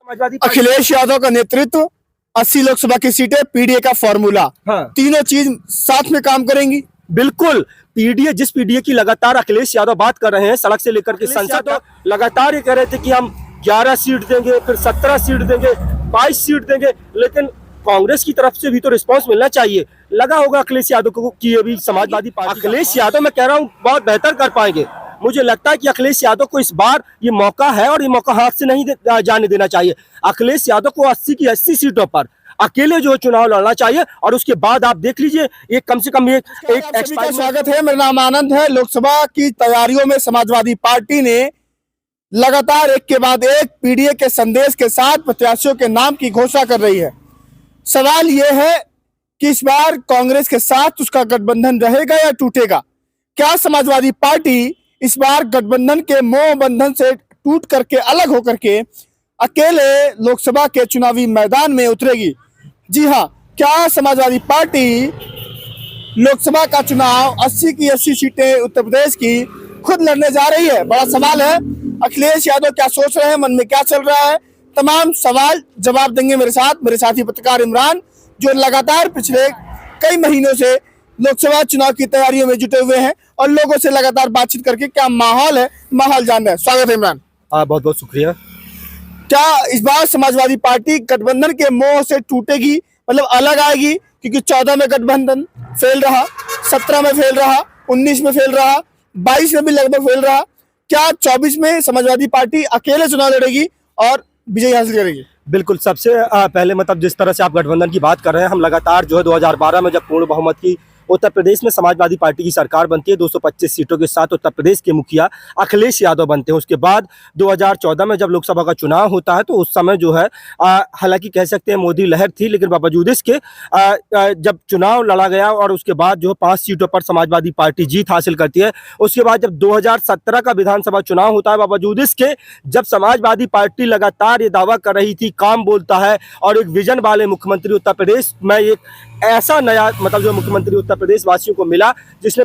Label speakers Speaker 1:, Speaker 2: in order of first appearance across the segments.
Speaker 1: समाजवादी
Speaker 2: अखिलेश यादव का नेतृत्व, 80 लोकसभा की सीटें, पीडीए का फॉर्मूला,
Speaker 1: हाँ।
Speaker 2: तीनों चीज साथ में काम करेंगी।
Speaker 1: बिल्कुल। पीडीए, जिस पीडीए की लगातार अखिलेश यादव बात कर रहे हैं, सड़क से लेकर के संसद तक लगातार ये कह रहे थे कि हम 11 सीट देंगे, फिर 17 सीट देंगे, 22 सीट देंगे, लेकिन कांग्रेस की तरफ से भी तो रिस्पांस मिलना चाहिए। लगा होगा अखिलेश यादव को कि ये भी समाजवादी पार्टी, अखिलेश यादव मैं कह रहा हूँ बहुत बेहतर कर पाएंगे। मुझे लगता है कि अखिलेश यादव को इस बार ये मौका है और ये मौका हाथ से नहीं जाने देना चाहिए। अखिलेश यादव को 80 की 80 सीटों पर अकेले जो चुनाव लड़ना चाहिए और उसके बाद आप देख लीजिए एक कम से कम एक
Speaker 2: का स्वागत है। मेरा नाम आनंद है। लोकसभा की तैयारियों में समाजवादी पार्टी ने लगातार एक के बाद एक पीडीए के संदेश के साथ प्रत्याशियों के नाम की घोषणा कर रही है। सवाल यह है कि इस बार कांग्रेस के साथ उसका गठबंधन रहेगा या टूटेगा। क्या समाजवादी पार्टी इस बार गठबंधन के मोह बंधन से टूट करके, अलग होकर के अकेले लोकसभा के चुनावी मैदान में उतरेगी? जी हाँ, क्या समाजवादी पार्टी लोकसभा का चुनाव 80 की 80 सीटें उत्तर प्रदेश की खुद लड़ने जा रही है? बड़ा सवाल है। अखिलेश यादव क्या सोच रहे हैं, मन में क्या चल रहा है, तमाम सवाल जवाब देंगे मेरे साथ मेरे साथी पत्रकार इमरान, जो लगातार पिछले कई महीनों से लोकसभा चुनाव की तैयारियों में जुटे हुए हैं और लोगों से लगातार बातचीत करके क्या माहौल है, माहौल जान रहे हैं। स्वागत है इमरान।
Speaker 1: बहुत बहुत शुक्रिया।
Speaker 2: क्या इस बार समाजवादी पार्टी गठबंधन के मोह से टूटेगी, मतलब अलग आएगी? क्योंकि 14 में गठबंधन फेल रहा, 17 में फेल रहा, 19 में फेल रहा, 22 में भी लगभग फेल रहा। क्या 24 में समाजवादी पार्टी अकेले चुनाव लड़ेगी और विजय हासिल करेगी?
Speaker 1: बिल्कुल। सबसे पहले मतलब जिस तरह से आप गठबंधन की बात कर रहे हैं, हम लगातार जो है 2012 में जब पूर्ण बहुमत की उत्तर प्रदेश में समाजवादी पार्टी की सरकार बनती है, 225 सीटों के साथ उत्तर प्रदेश के मुखिया अखिलेश यादव बनते हैं। उसके बाद 2014 में जब लोकसभा का चुनाव होता है तो उस समय जो है हालांकि कह सकते हैं मोदी लहर थी, लेकिन बावजूद इसके जब चुनाव लड़ा गया और उसके बाद जो है 5 सीटों पर समाजवादी पार्टी जीत हासिल करती है। उसके बाद जब 2017 का विधानसभा चुनाव होता है, बावजूद इसके जब समाजवादी पार्टी लगातार ये दावा कर रही थी, काम बोलता है और एक विजन वाले मुख्यमंत्री उत्तर प्रदेश में, एक ऐसा नया मतलब जो मुख्यमंत्री उत्तर प्रदेश वासियों को मिला जिसने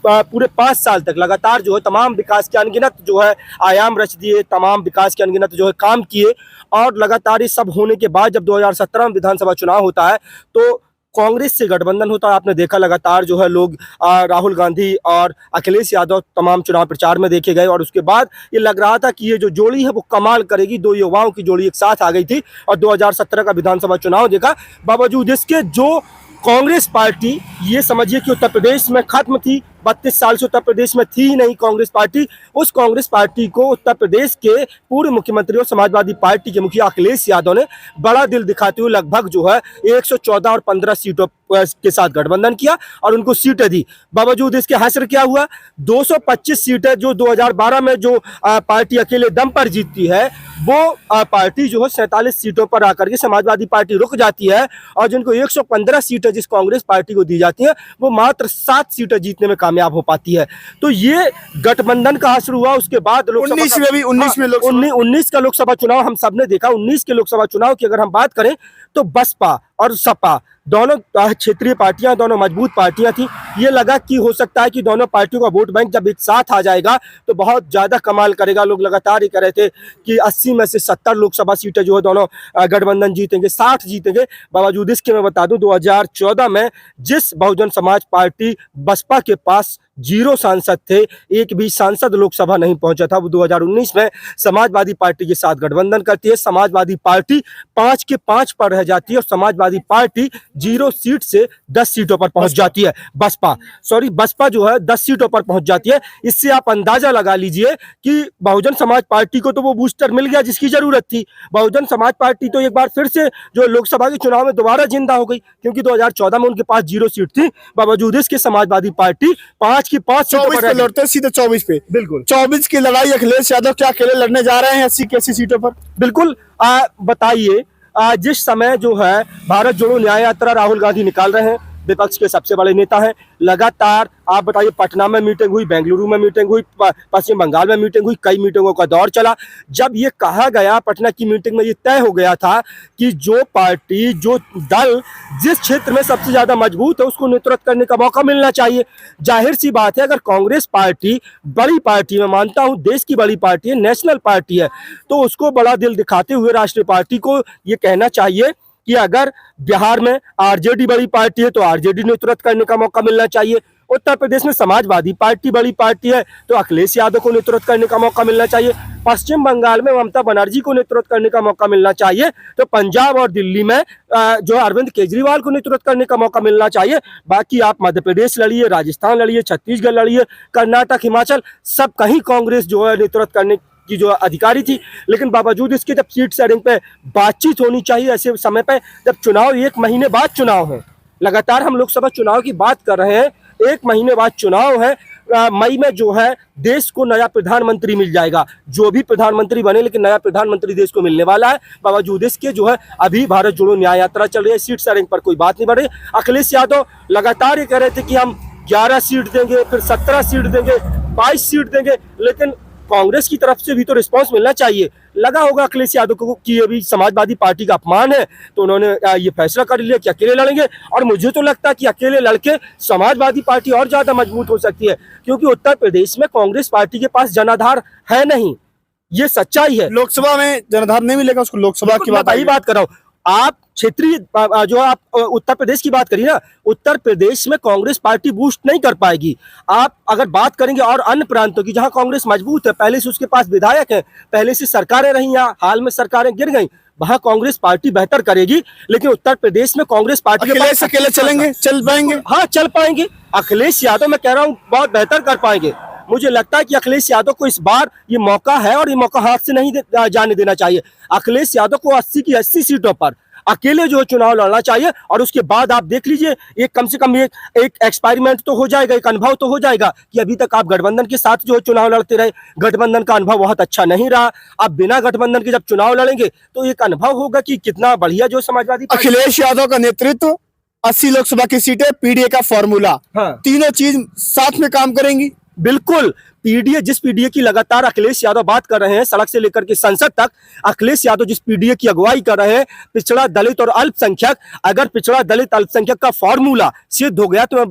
Speaker 1: पूरे 5 साल तक लगातार जो है तमाम विकास के अनगिनत जो है आयाम रच दिए, तमाम विकास के अनगिनत जो है काम किए। और लगातार ये सब होने के बाद जब 2017 में विधानसभा चुनाव होता है तो कांग्रेस से गठबंधन होता है। आपने देखा लगातार जो है लोग राहुल गांधी और अखिलेश यादव तमाम चुनाव प्रचार में देखे गए और उसके बाद ये लग रहा था कि ये जो जोड़ी है वो कमाल करेगी। 2 युवाओं की जोड़ी एक साथ आ गई थी और 2017 का विधानसभा चुनाव देखा। बावजूद इसके जो कांग्रेस पार्टी ये समझिए कि उत्तर प्रदेश में खत्म थी, 32 साल से उत्तर प्रदेश में थी ही नहीं कांग्रेस पार्टी। उस कांग्रेस पार्टी को उत्तर प्रदेश के पूर्व मुख्यमंत्री और समाजवादी पार्टी के मुखिया अखिलेश यादव ने बड़ा दिल दिखाते हुए लगभग जो है 114 और 15 सीटों के साथ गठबंधन किया और उनको सीटें दी। बावजूद इसके हासिल क्या हुआ, 225 सीटें जो 2012 में जो पार्टी अकेले दम पर जीतती है, वो पार्टी जो है 47 सीटों पर आकर के समाजवादी पार्टी रुक जाती है और जिनको 115 सीटें जिस कांग्रेस पार्टी को दी जाती है वो मात्र 7 सीटें जीतने में कामयाब हो पाती है। तो ये गठबंधन का असर हुआ। उसके बाद 19 का लोकसभा चुनाव हम सबने देखा। 19 के लोकसभा चुनाव की अगर हम बात करें तो बसपा और सपा दोनों क्षेत्रीय पार्टियां, दोनों मजबूत पार्टियां थी। ये लगा कि हो सकता है कि दोनों पार्टियों का वोट बैंक जब एक साथ आ जाएगा तो बहुत ज्यादा कमाल करेगा। लोग लगातार ये कह रहे थे कि 80 में से 70 लोकसभा सीटें जो है दोनों गठबंधन जीतेंगे, 60 जीतेंगे। बावजूद इसके मैं बता दूं 2014 में जिस बहुजन समाज पार्टी बसपा के पास 0 सांसद थे, एक भी सांसद लोकसभा नहीं पहुंचा था, वो 2019 में समाजवादी पार्टी के साथ गठबंधन करती है। समाजवादी पार्टी 5 के 5 पर रह जाती है और समाजवादी पार्टी 0 सीट से 10 सीटों पर पहुंच जाती है। बसपा जो है 10 सीटों पर पहुंच जाती है। इससे आप अंदाजा लगा लीजिए कि बहुजन समाज पार्टी को तो वो बूस्टर मिल गया जिसकी जरूरत थी। बहुजन समाज पार्टी तो एक बार फिर से जो लोकसभा के चुनाव में दोबारा जिंदा हो गई, क्योंकि 2014 में उनके पास 0 सीट थी। बावजूद इसके समाजवादी पार्टी 5 की 5
Speaker 2: सीटों पर लड़ते सीधे 24 पे।
Speaker 1: बिल्कुल
Speaker 2: 24 की लड़ाई अखिलेश यादव क्या अकेले लड़ने जा रहे हैं 80 की 80 सीटों पर?
Speaker 1: बिल्कुल। बताइए, जिस समय जो है भारत जोड़ो न्याय यात्रा राहुल गांधी निकाल रहे हैं, विपक्ष के सबसे बड़े नेता हैं। लगातार आप बताइए, पटना में मीटिंग हुई, बेंगलुरु में मीटिंग हुई, पश्चिम बंगाल में मीटिंग हुई, कई मीटिंगों का दौर चला। जब ये कहा गया पटना की मीटिंग में, ये तय हो गया था कि जो पार्टी, जो दल जिस क्षेत्र में सबसे ज्यादा मजबूत है उसको नेतृत्व करने का मौका मिलना चाहिए। जाहिर सी बात है, अगर कांग्रेस पार्टी बड़ी पार्टी, मैं मानता हूं देश की बड़ी पार्टी है, नेशनल पार्टी है, तो उसको बड़ा दिल दिखाते हुए राष्ट्रीय पार्टी को ये कहना चाहिए कि अगर बिहार में आरजेडी बड़ी पार्टी है तो आरजेडी नेतृत्व करने का मौका मिलना चाहिए। उत्तर प्रदेश में समाजवादी पार्टी बड़ी पार्टी है तो अखिलेश यादव को नेतृत्व करने का मौका मिलना चाहिए। पश्चिम बंगाल में ममता बनर्जी को नेतृत्व करने का मौका मिलना चाहिए, तो पंजाब और दिल्ली में जो अरविंद केजरीवाल को नेतृत्व करने का मौका मिलना चाहिए। बाकी आप मध्य प्रदेश लड़िए, राजस्थान लड़िए, छत्तीसगढ़ लड़िए, कर्नाटक, हिमाचल, सब कहीं कांग्रेस जो है नेतृत्व करने की जो अधिकारी थी। लेकिन बावजूद इसके जब सीट शेयरिंग पे बातचीत होनी चाहिए ऐसे समय पे, जब चुनाव 1 महीने बाद चुनाव है, लगातार हम लोकसभा चुनाव की बात कर रहे हैं, 1 महीने बाद चुनाव है, मई में जो है देश को नया प्रधानमंत्री मिल जाएगा, जो भी प्रधानमंत्री बने, लेकिन नया प्रधानमंत्री देश को मिलने वाला है। बावजूद इसके जो है अभी भारत जोड़ो न्याय यात्रा चल रही है, सीट शेयरिंग पर कोई बात नहीं बढ़ रही। अखिलेश यादव लगातार ये कह रहे थे कि हम 11 सीट देंगे, फिर 17 सीट देंगे, 22 सीट देंगे, लेकिन कांग्रेस की तरफ से भी तो रिस्पांस मिलना चाहिए। लगा होगा अखिलेश यादव को कि ये भी समाजवादी पार्टी का अपमान है, तो उन्होंने ये फैसला कर लिया कि अकेले लड़ेंगे। और मुझे तो लगता है कि अकेले लड़के समाजवादी पार्टी और ज्यादा मजबूत हो सकती है, क्योंकि उत्तर प्रदेश में कांग्रेस पार्टी के पास जनाधार है नहीं, ये सच्चाई है।
Speaker 2: लोकसभा में जनाधार नहीं मिलेगा उसको, लोकसभा की बात
Speaker 1: कर रहा हूँ। आप क्षेत्रीय जो आप उत्तर प्रदेश की बात करिए ना, उत्तर प्रदेश में कांग्रेस पार्टी बूस्ट नहीं कर पाएगी। आप अगर बात करेंगे और अन्य प्रांतों की जहां कांग्रेस मजबूत है, पहले से उसके पास विधायक है, पहले से सरकारें रही, या हाल में सरकारें गिर गई, वहां कांग्रेस पार्टी बेहतर करेगी। लेकिन उत्तर प्रदेश में कांग्रेस पार्टी
Speaker 2: अखिलेश अकेले चलेंगे, चल पाएंगे?
Speaker 1: हाँ, चल पाएंगे। अखिलेश यादव मैं कह रहा हूँ बहुत बेहतर कर पाएंगे। मुझे लगता है कि अखिलेश यादव को इस बार ये मौका है और ये मौका हाथ से नहीं जाने देना चाहिए। अखिलेश यादव को 80 की 80 सीटों पर अकेले जो चुनाव लड़ना चाहिए, और उसके बाद आप देख लीजिए, एक कम से कम एक एक्सपेरिमेंट तो हो जाएगा, एक अनुभव तो हो जाएगा कि अभी तक आप गठबंधन के साथ जो चुनाव लड़ते रहे, गठबंधन का अनुभव बहुत अच्छा नहीं रहा। आप बिना गठबंधन के जब चुनाव लड़ेंगे तो एक अनुभव होगा कि कितना बढ़िया जो समाजवादी
Speaker 2: अखिलेश यादव का नेतृत्व, 80 लोकसभा की सीटें, पीडीए का फॉर्मूला,
Speaker 1: हाँ,
Speaker 2: तीनों चीज साथ में काम करेंगी।
Speaker 1: बिल्कुल। पीडीए, जिस पीडीए की लगातार अखिलेश यादव बात कर रहे हैं, सड़क से लेकर के संसद तक, अखिलेश यादव जिस पीडीए की अगुवाई कर रहे हैं, पिछड़ा दलित और अल्पसंख्यक, अगर पिछड़ा दलित अल्पसंख्यक का फॉर्मूला सिद्ध हो गया तो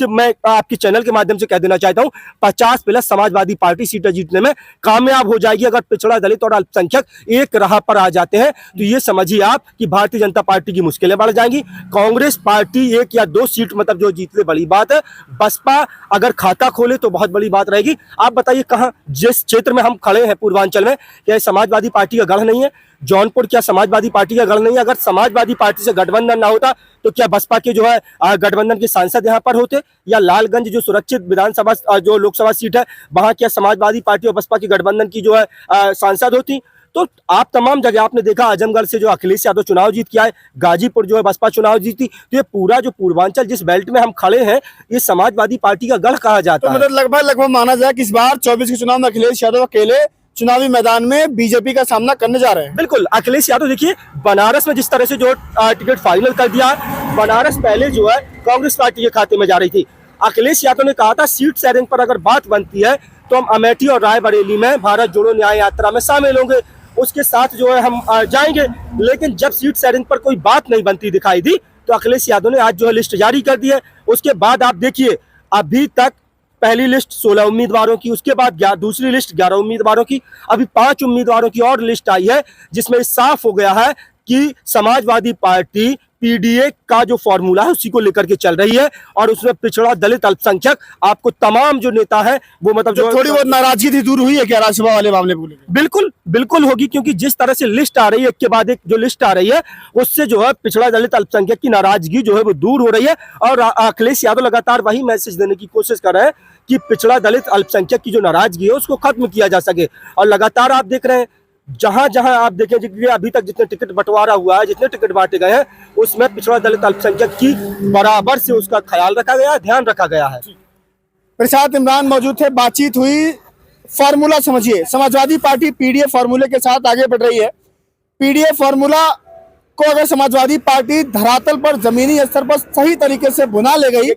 Speaker 1: मैं आपके चैनल के माध्यम से कह देना चाहता हूं, 50+ समाजवादी पार्टी सीटें जीतने में कामयाब हो जाएगी। अगर पिछड़ा दलित और अल्पसंख्यक एक राह पर आ जाते हैं तो ये समझिए आप कि भारतीय जनता पार्टी की मुश्किलें बढ़ जाएंगी। कांग्रेस पार्टी 1 या 2 सीट मतलब जो जीत ले बड़ी बात है, बसपा अगर खाता खोले तो बहुत बड़ी बात रहेगी। आप बताइए, कहां, जिस क्षेत्र में हम खड़े हैं पूर्वांचल में, क्या समाजवादी पार्टी का गढ़ नहीं है? जौनपुर क्या समाजवादी पार्टी का गढ़ नहीं है? अगर समाजवादी पार्टी से गठबंधन ना होता तो क्या बसपा के जो है गठबंधन के सांसद यहां पर होते? या लालगंज जो सुरक्षित विधानसभा जो लोकसभा सीट है, वहां क्या समाजवादी पार्टी और बसपा की गठबंधन की जो है सांसद होती? तो आप तमाम जगह आपने देखा, आजमगढ़ से जो अखिलेश यादव चुनाव जीत के आए, गाजीपुर जो है बसपा चुनाव जीती, तो ये पूरा जो पूर्वांचल जिस बेल्ट में हम खड़े हैं, ये समाजवादी पार्टी का गढ़ कहा जाता है।
Speaker 2: तो मतलब लगभग माना जाए कि इस बार 24 के चुनाव में अखिलेश यादव अकेले चुनावी मैदान में बीजेपी का सामना करने जा रहे हैं।
Speaker 1: बिल्कुल। अखिलेश यादव देखिए, बनारस में जिस तरह से जो टिकट फाइनल कर दिया, बनारस पहले जो है कांग्रेस पार्टी के खाते में जा रही थी। अखिलेश यादव ने कहा था सीट शेयरिंग पर अगर बात बनती है तो हम अमेठी और रायबरेली में भारत जोड़ो न्याय यात्रा में शामिल होंगे, उसके साथ जो है हम जाएंगे। लेकिन जब सीट शेयरिंग पर कोई बात नहीं बनती दिखाई दी तो अखिलेश यादव ने आज जो है लिस्ट जारी कर दी है। उसके बाद आप देखिए, अभी तक पहली लिस्ट 16 उम्मीदवारों की, उसके बाद दूसरी लिस्ट 11 उम्मीदवारों की, अभी 5 उम्मीदवारों की और लिस्ट आई है, जिसमें साफ हो गया है कि समाजवादी पार्टी पीडीए का जो फॉर्मूला है उसी को लेकर के चल रही है। और उसमें पिछड़ा दलित अल्पसंख्यक, आपको तमाम जो नेता है वो मतलब जो
Speaker 2: थोड़ी बहुत नाराजगी थी, दूर हुई है क्या राज्यसभा वाले मामले को?
Speaker 1: बिल्कुल बिल्कुल होगी, क्योंकि जिस तरह से लिस्ट आ रही है, एक के बाद एक जो लिस्ट आ रही है, उससे जो है पिछड़ा दलित अल्पसंख्यक की नाराजगी जो है वो दूर हो रही है। और अखिलेश यादव लगातार वही मैसेज देने की कोशिश कर रहे हैं कि पिछड़ा दलित अल्पसंख्यक की जो नाराजगी है उसको खत्म किया जा सके। और लगातार आप देख रहे हैं, जहां जहां आप देखें, अभी तक जितने टिकट बंटवारा हुआ है, जितने टिकट बांटे गए हैं, उसमें पिछड़ा दलित अल्पसंख्यक की बराबर से उसका ख्याल रखा गया है, ध्यान रखा गया है।
Speaker 2: प्रसाद इमरान मौजूद थे, बातचीत हुई, फॉर्मूला समझिए। समाजवादी पार्टी पीडीए फॉर्मूले के साथ आगे बढ़ रही है। पीडीए फॉर्मूला को अगर समाजवादी पार्टी धरातल पर जमीनी स्तर पर सही तरीके से बुना ले गई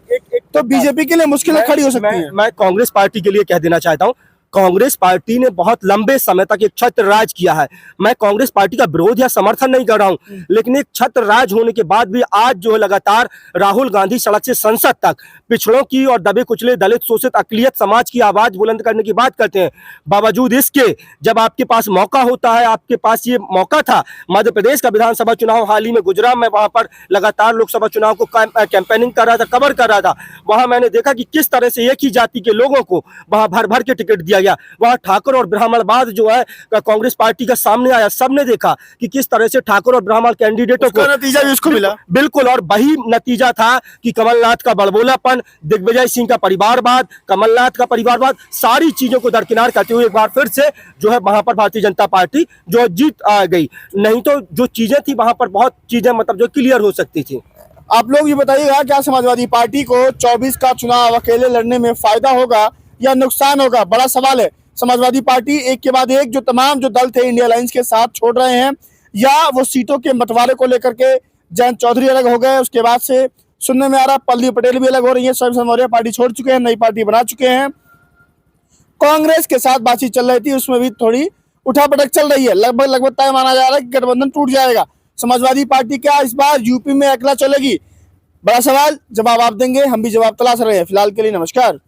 Speaker 2: तो बीजेपी के लिए मुश्किलें खड़ी हो सकती हैं।
Speaker 1: मैं कांग्रेस पार्टी के लिए कह देना चाहता हूं, कांग्रेस पार्टी ने बहुत लंबे समय तक एक छत्र राज किया है। मैं कांग्रेस पार्टी का विरोध या समर्थन नहीं कर रहा हूं, लेकिन एक छत्र राज होने के बाद भी आज जो है लगातार राहुल गांधी सड़क से संसद तक पिछड़ों की और दबे कुचले दलित शोषित अकलियत समाज की आवाज बुलंद करने की बात करते हैं। बावजूद इसके जब आपके पास मौका होता है, आपके पास ये मौका था, मध्य प्रदेश का विधानसभा चुनाव हाल ही में गुजरा, मैं वहां पर लगातार लोकसभा चुनाव को कैंपेनिंग कर रहा था, कवर कर रहा था। वहां मैंने देखा कि किस तरह से एक ही जाति के लोगों को वहां भर भर के टिकट दिया गया। वहां ठाकुर और ब्राह्मणवाद जो है कांग्रेस पार्टी का सामने आया। सबने देखा कि किस तरह से ठाकुर और ब्राह्मण कैंडिडेटों को
Speaker 2: नतीजा भी उसको मिला।
Speaker 1: बिल्कुल, और वही नतीजा था कि कमलनाथ का बड़बोलापन, दिग्विजय सिंह का परिवारवाद, कमलनाथ का परिवारवाद, सारी चीजों को दरकिनार करते हुए एक बार फिर से जो है वहां पर भारतीय जनता पार्टी जो जीत आ गई। नहीं तो जो चीजें थी वहां पर बहुत चीजें मतलब जो क्लियर हो सकती थी।
Speaker 2: आप लोग ये बताइएगा, क्या समाजवादी पार्टी को 24 का चुनाव अकेले लड़ने में फायदा होगा या नुकसान होगा? बड़ा सवाल है। समाजवादी पार्टी एक के बाद एक जो तमाम जो दल थे इंडिया अलायंस के साथ छोड़ रहे हैं, या वो सीटों के बंटवारे को लेकर के जयंत चौधरी अलग हो गए, उसके बाद से सुनने में आ रहा पल्लवी पटेल भी अलग हो रही है, स्वयं मौर्य पार्टी छोड़ चुके हैं, नई पार्टी बना चुके हैं। कांग्रेस के साथ बातचीत चल रही थी, उसमें भी थोड़ी उठापटक चल रही है। लगभग तय माना जा रहा है कि गठबंधन टूट जाएगा। समाजवादी पार्टी क्या इस बार यूपी में अकेला चलेगी? बड़ा सवाल, जवाब आप देंगे, हम भी जवाब तलाश रहे हैं। फिलहाल के लिए नमस्कार।